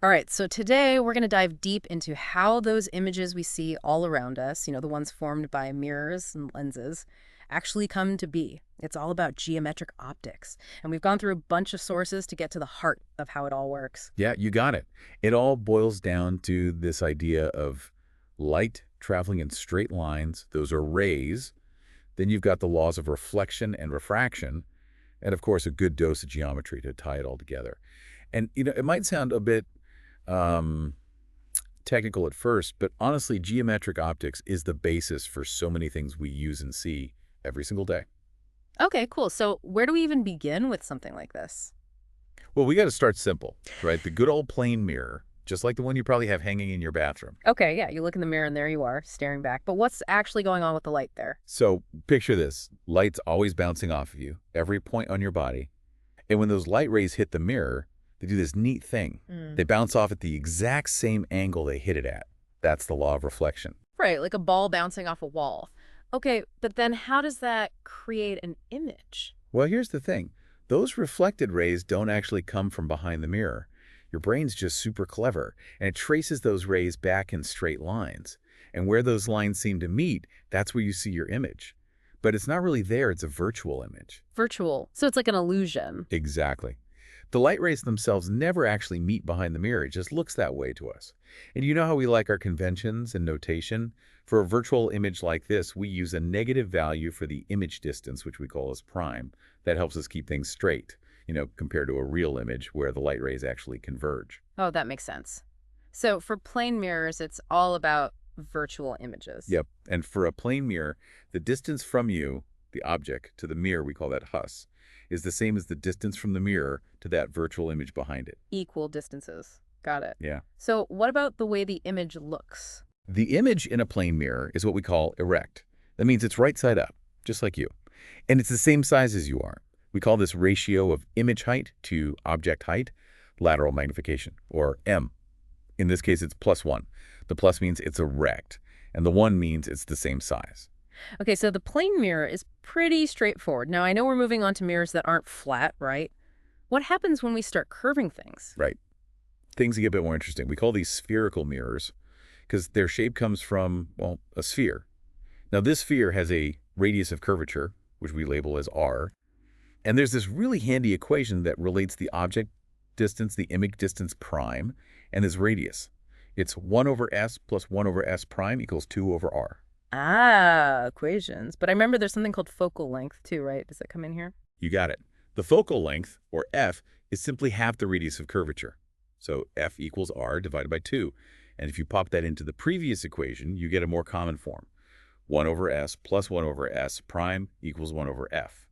All right, so today we're going to dive deep into how those images we see all around us, the ones formed by mirrors and lenses, actually come to be. It's all about geometric optics. And we've gone through a bunch of sources to get to the heart of how it all works. Yeah, you got it. It all boils down to this idea of light traveling in straight lines. Those are rays. Then you've got the laws of reflection and refraction, and of course, a good dose of geometry to tie it all together. And, it might sound a bit um, technical at first, but honestly, geometric optics is the basis for so many things we use and see every single day. Okay, cool. So where do we even begin with something like this? Well, we got to start simple, right? The good old plane mirror, just like the one you probably have hanging in your bathroom. Okay, yeah, you look in the mirror and there you are, staring back. But what's actually going on with the light there? So picture this. Light's always bouncing off of you, every point on your body. And when those light rays hit the mirror, they do this neat thing. They bounce off at the exact same angle they hit it at. That's the law of reflection. Right, like a ball bouncing off a wall. Okay, but then how does that create an image? Well, here's the thing. Those reflected rays don't actually come from behind the mirror. Your brain's just super clever, and it traces those rays back in straight lines. And where those lines seem to meet, that's where you see your image. But it's not really there, it's a virtual image. Virtual. So it's like an illusion. Exactly. The light rays themselves never actually meet behind the mirror. It just looks that way to us. And you know how we like our conventions and notation? For a virtual image like this, we use a negative value for the image distance, which we call as prime. That helps us keep things straight, compared to a real image where the light rays actually converge. Oh, that makes sense. So for plane mirrors, it's all about virtual images. Yep. And for a plane mirror, the distance from you, the object, to the mirror, we call that hus, is the same as the distance from the mirror to that virtual image behind it. Equal distances. Got it. Yeah. So what about the way the image looks? The image in a plane mirror is what we call erect. That means it's right side up, just like you. And it's the same size as you are. We call this ratio of image height to object height lateral magnification, or M. In this case, it's +1. The plus means it's erect, and the 1 means it's the same size. Okay, so the plane mirror is pretty straightforward. Now, I know we're moving on to mirrors that aren't flat, right? What happens when we start curving things? Right. Things get a bit more interesting. We call these spherical mirrors because their shape comes from, well, a sphere. Now, this sphere has a radius of curvature, which we label as r, and there's this really handy equation that relates the object distance, the image distance prime, and this radius. It's 1 over s plus 1 over s prime equals 2 over r. Ah, equations. But I remember there's something called focal length too, right? Does that come in here? You got it. The focal length, or f, is simply half the radius of curvature. So f equals r divided by 2. And if you pop that into the previous equation, you get a more common form. 1 over s plus 1 over s prime equals 1 over f.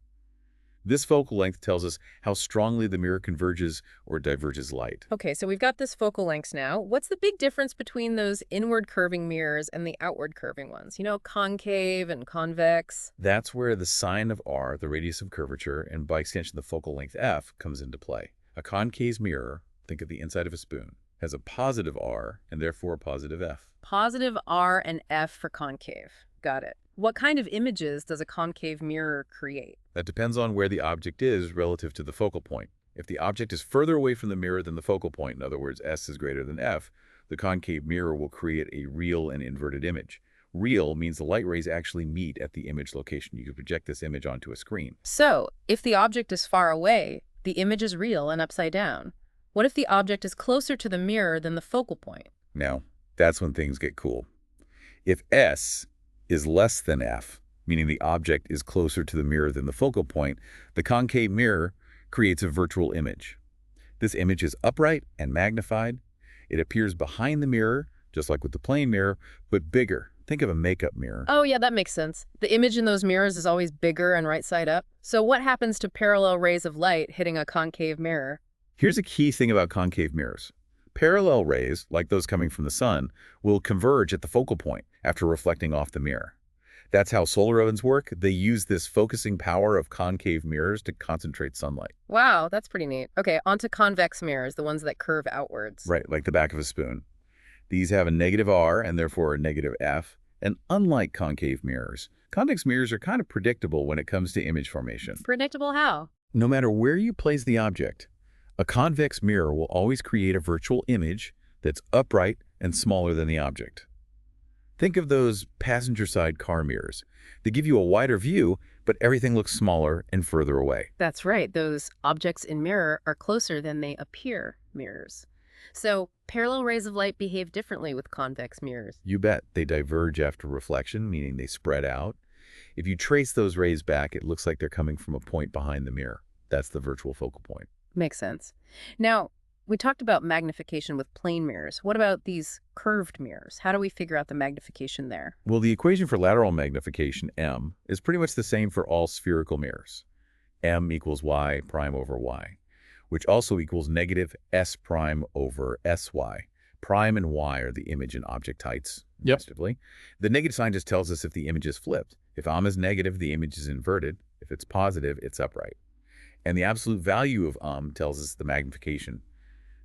This focal length tells us how strongly the mirror converges or diverges light. Okay, so we've got this focal lengths now. What's the big difference between those inward curving mirrors and the outward curving ones? Concave and convex. That's where the sine of r, the radius of curvature, and by extension the focal length f, comes into play. A concave mirror, think of the inside of a spoon, has a positive r and therefore a positive f. Positive R and F for concave. Got it. What kind of images does a concave mirror create? That depends on where the object is relative to the focal point. If the object is further away from the mirror than the focal point, in other words, s is greater than f, the concave mirror will create a real and inverted image. Real means the light rays actually meet at the image location. You can project this image onto a screen. So, if the object is far away, the image is real and upside down. What if the object is closer to the mirror than the focal point? Now, that's when things get cool. If s is less than f, meaning the object is closer to the mirror than the focal point, the concave mirror creates a virtual image. This image is upright and magnified. It appears behind the mirror, just like with the plane mirror, but bigger. Think of a makeup mirror. Oh, yeah, that makes sense. The image in those mirrors is always bigger and right side up. So what happens to parallel rays of light hitting a concave mirror? Here's a key thing about concave mirrors. Parallel rays, like those coming from the sun, will converge at the focal point after reflecting off the mirror. That's how solar ovens work. They use this focusing power of concave mirrors to concentrate sunlight. Wow, that's pretty neat. Okay, onto convex mirrors, the ones that curve outwards. Right, like the back of a spoon. These have a negative r and therefore a negative f. And unlike concave mirrors, convex mirrors are kind of predictable when it comes to image formation. Predictable how? No matter where you place the object, A convex mirror will always create a virtual image that's upright and smaller than the object. Think of those passenger-side car mirrors. They give you a wider view, but everything looks smaller and further away. That's right. Those objects in mirror are closer than they appear mirrors. So parallel rays of light behave differently with convex mirrors. You bet. They diverge after reflection, meaning they spread out. If you trace those rays back, it looks like they're coming from a point behind the mirror. That's the virtual focal point. Makes sense. Now, we talked about magnification with plane mirrors. What about these curved mirrors? How do we figure out the magnification there? Well, the equation for lateral magnification, m, is pretty much the same for all spherical mirrors. M equals y prime over y, which also equals negative s prime over sy. Prime and y are the image and object heights, respectively. The negative sign just tells us if the image is flipped. If m is negative, the image is inverted. If it's positive, it's upright. And the absolute value of tells us the magnification.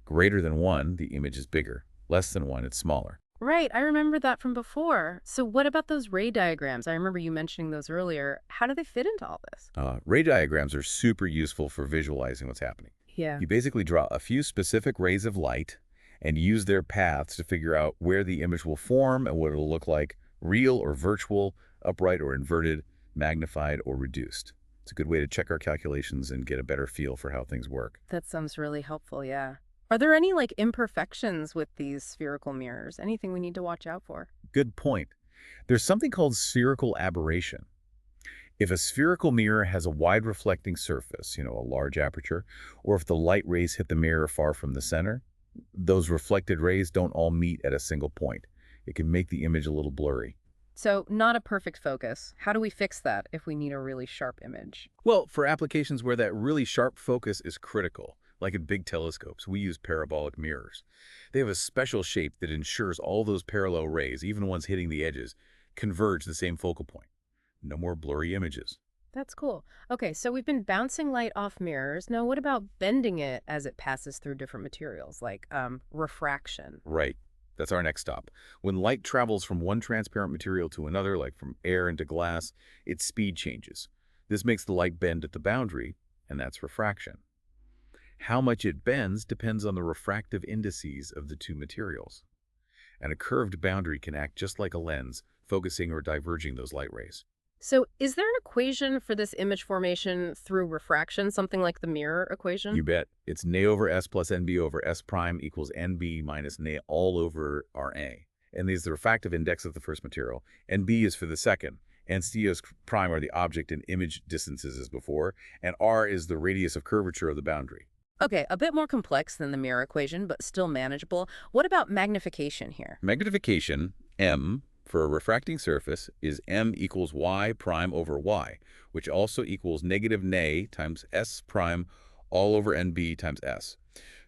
Greater than 1, the image is bigger. Less than 1, it's smaller. Right, I remember that from before. So what about those ray diagrams? I remember you mentioning those earlier. How do they fit into all this? Ray diagrams are super useful for visualizing what's happening. Yeah. You basically draw a few specific rays of light and use their paths to figure out where the image will form and what it'll look like, real or virtual, upright or inverted, magnified or reduced. It's a good way to check our calculations and get a better feel for how things work. That sounds really helpful, yeah. Are there any imperfections with these spherical mirrors? Anything we need to watch out for? Good point. There's something called spherical aberration. If a spherical mirror has a wide reflecting surface, a large aperture, or if the light rays hit the mirror far from the center, those reflected rays don't all meet at a single point. It can make the image a little blurry. So not a perfect focus. How do we fix that if we need a really sharp image? Well, for applications where that really sharp focus is critical, like in big telescopes, we use parabolic mirrors. They have a special shape that ensures all those parallel rays, even ones hitting the edges, converge the same focal point. No more blurry images. That's cool. Okay, so we've been bouncing light off mirrors. Now, what about bending it as it passes through different materials, like refraction? Right. That's our next stop. When light travels from one transparent material to another, like from air into glass, its speed changes. This makes the light bend at the boundary, and that's refraction. How much it bends depends on the refractive indices of the two materials. And a curved boundary can act just like a lens, focusing or diverging those light rays. So is there an equation for this image formation through refraction, something like the mirror equation? You bet. It's Na over S plus NB over S prime equals NB minus Na all over RA. And is the refractive index of the first material. NB is for the second. And COs prime are the object and image distances as before. And R is the radius of curvature of the boundary. Okay, a bit more complex than the mirror equation, but still manageable. What about magnification here? Magnification, M, for a refracting surface is M equals Y prime over Y, which also equals negative Na times S prime all over NB times S.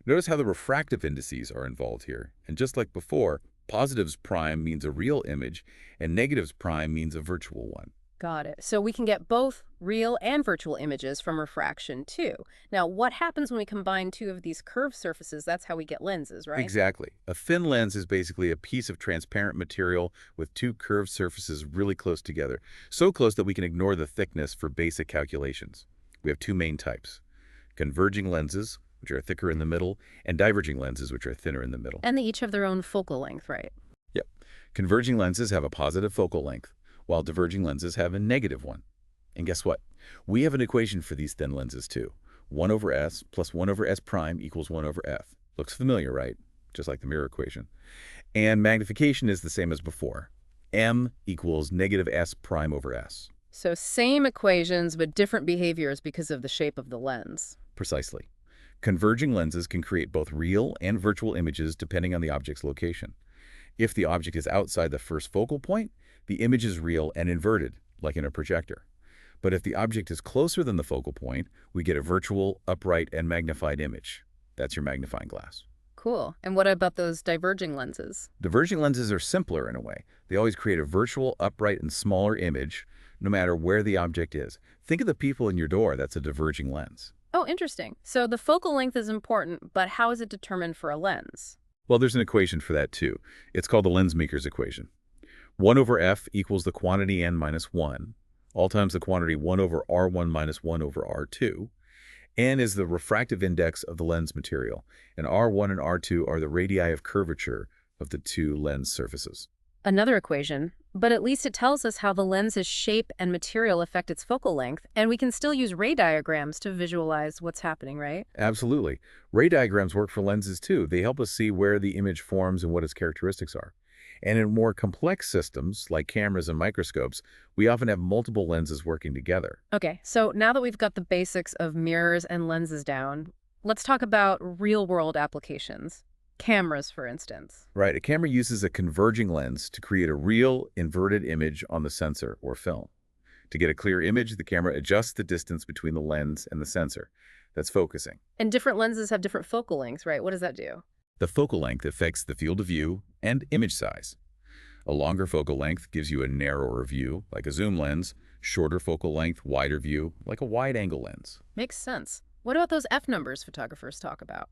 Notice how the refractive indices are involved here. And just like before, positives prime means a real image, and negatives prime means a virtual one. Got it. So we can get both real and virtual images from refraction, too. Now, what happens when we combine two of these curved surfaces? That's how we get lenses, right? Exactly. A thin lens is basically a piece of transparent material with two curved surfaces really close together, so close that we can ignore the thickness for basic calculations. We have two main types: converging lenses, which are thicker in the middle, and diverging lenses, which are thinner in the middle. And they each have their own focal length, right? Yep. Converging lenses have a positive focal length, while diverging lenses have a negative one. And guess what? We have an equation for these thin lenses too. 1 over S plus 1 over S prime equals 1 over F. Looks familiar, right? Just like the mirror equation. And magnification is the same as before. M equals negative S prime over S. So same equations, but different behaviors because of the shape of the lens. Precisely. Converging lenses can create both real and virtual images depending on the object's location. If the object is outside the first focal point, the image is real and inverted, like in a projector. But if the object is closer than the focal point, we get a virtual, upright, and magnified image. That's your magnifying glass. Cool. And what about those diverging lenses? Diverging lenses are simpler in a way. They always create a virtual, upright, and smaller image, no matter where the object is. Think of the people in your door. That's a diverging lens. Oh, interesting. So the focal length is important, but how is it determined for a lens? Well, there's an equation for that too. It's called the lensmaker's equation. 1 over F equals the quantity N minus 1, all times the quantity 1 over R1 minus 1 over R2. N is the refractive index of the lens material, and R1 and R2 are the radii of curvature of the two lens surfaces. Another equation, but at least it tells us how the lens's shape and material affect its focal length, and we can still use ray diagrams to visualize what's happening, right? Absolutely. Ray diagrams work for lenses too. They help us see where the image forms and what its characteristics are. And in more complex systems, like cameras and microscopes, we often have multiple lenses working together. Okay, so now that we've got the basics of mirrors and lenses down, let's talk about real-world applications. Cameras, for instance. Right, a camera uses a converging lens to create a real inverted image on the sensor or film. To get a clear image, the camera adjusts the distance between the lens and the sensor. That's focusing. And different lenses have different focal lengths, right? What does that do? The focal length affects the field of view and image size. A longer focal length gives you a narrower view, like a zoom lens. Shorter focal length, wider view, like a wide-angle lens. Makes sense. What about those F numbers photographers talk about?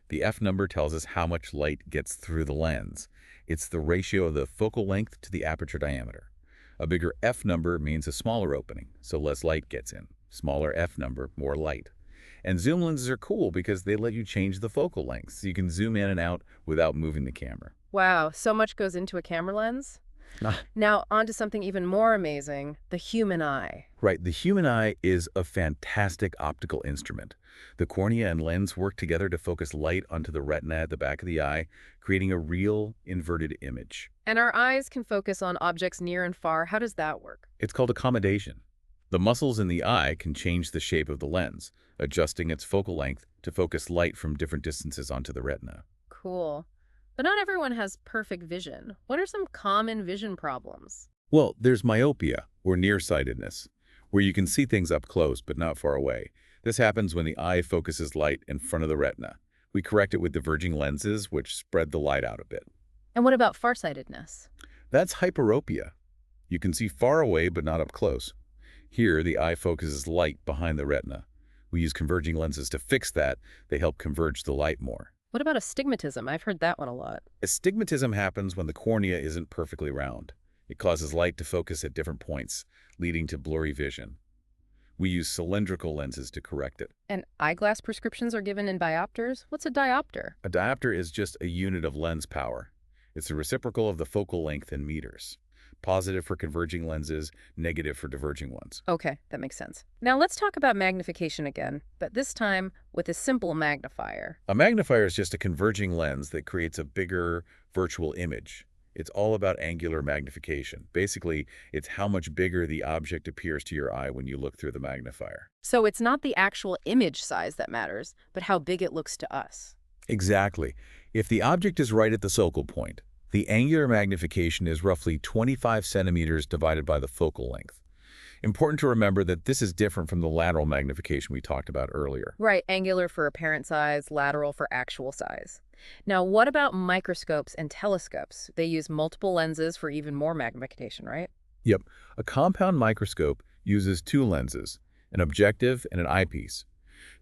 The F number tells us how much light gets through the lens. It's the ratio of the focal length to the aperture diameter. A bigger F number means a smaller opening, so less light gets in. Smaller F number, more light. And zoom lenses are cool because they let you change the focal length, so you can zoom in and out without moving the camera. Wow, so much goes into a camera lens? Ah, Now, on to something even more amazing, the human eye. Right, the human eye is a fantastic optical instrument. The cornea and lens work together to focus light onto the retina at the back of the eye, creating a real inverted image. And our eyes can focus on objects near and far. How does that work? It's called accommodation. The muscles in the eye can change the shape of the lens, adjusting its focal length to focus light from different distances onto the retina. Cool. But not everyone has perfect vision. What are some common vision problems? Well, there's myopia, or nearsightedness, where you can see things up close but not far away. This happens when the eye focuses light in front of the retina. We correct it with diverging lenses, which spread the light out a bit. And what about farsightedness? That's hyperopia. You can see far away but not up close. Here, the eye focuses light behind the retina. We use converging lenses to fix that. They help converge the light more. What about astigmatism? I've heard that one a lot. Astigmatism happens when the cornea isn't perfectly round. It causes light to focus at different points, leading to blurry vision. We use cylindrical lenses to correct it. And eyeglass prescriptions are given in diopters? What's a diopter? A diopter is just a unit of lens power. It's the reciprocal of the focal length in meters. Positive for converging lenses, negative for diverging ones. Okay, that makes sense. Now let's talk about magnification again, but this time with a simple magnifier. A magnifier is just a converging lens that creates a bigger virtual image. It's all about angular magnification. Basically, it's how much bigger the object appears to your eye when you look through the magnifier. So it's not the actual image size that matters, but how big it looks to us. Exactly. If the object is right at the focal point, the angular magnification is roughly 25 centimeters divided by the focal length. Important to remember that this is different from the lateral magnification we talked about earlier. Right, angular for apparent size, lateral for actual size. Now, what about microscopes and telescopes? They use multiple lenses for even more magnification, right? Yep. A compound microscope uses two lenses, an objective and an eyepiece.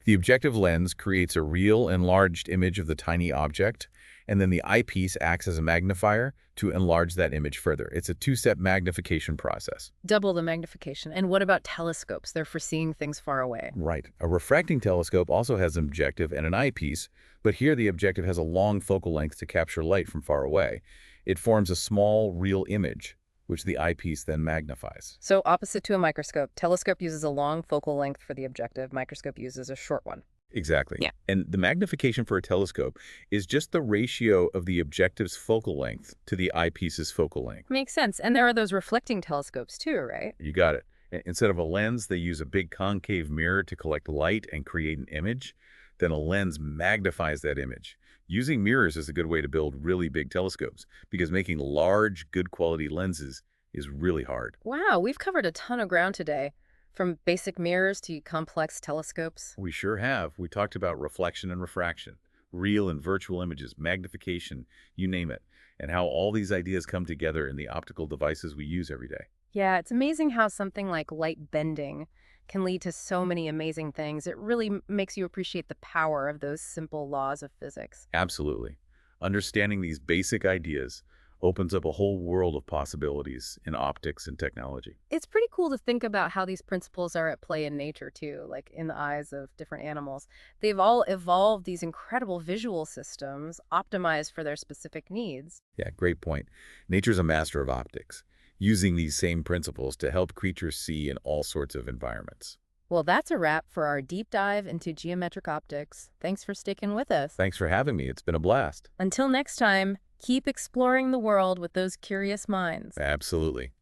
The objective lens creates a real enlarged image of the tiny object, and then the eyepiece acts as a magnifier to enlarge that image further. It's a two-step magnification process. Double the magnification. And what about telescopes? They're for seeing things far away. Right. A refracting telescope also has an objective and an eyepiece, but here the objective has a long focal length to capture light from far away. It forms a small, real image, which the eyepiece then magnifies. So opposite to a microscope, telescope uses a long focal length for the objective, microscope uses a short one. Exactly. Yeah. And the magnification for a telescope is just the ratio of the objective's focal length to the eyepiece's focal length. Makes sense. And there are those reflecting telescopes too, right? You got it. Instead of a lens, they use a big concave mirror to collect light and create an image. Then a lens magnifies that image. Using mirrors is a good way to build really big telescopes because making large, good quality lenses is really hard. Wow, we've covered a ton of ground today. From basic mirrors to complex telescopes. We sure have. We talked about reflection and refraction, real and virtual images, magnification, you name it, and how all these ideas come together in the optical devices we use every day. Yeah, it's amazing how something like light bending can lead to so many amazing things. It really makes you appreciate the power of those simple laws of physics. Absolutely. Understanding these basic ideas opens up a whole world of possibilities in optics and technology. It's pretty cool to think about how these principles are at play in nature, too, like in the eyes of different animals. They've all evolved these incredible visual systems optimized for their specific needs. Yeah, great point. Nature's a master of optics, using these same principles to help creatures see in all sorts of environments. Well, that's a wrap for our deep dive into geometric optics. Thanks for sticking with us. Thanks for having me. It's been a blast. Until next time, keep exploring the world with those curious minds. Absolutely.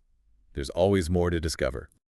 There's always more to discover.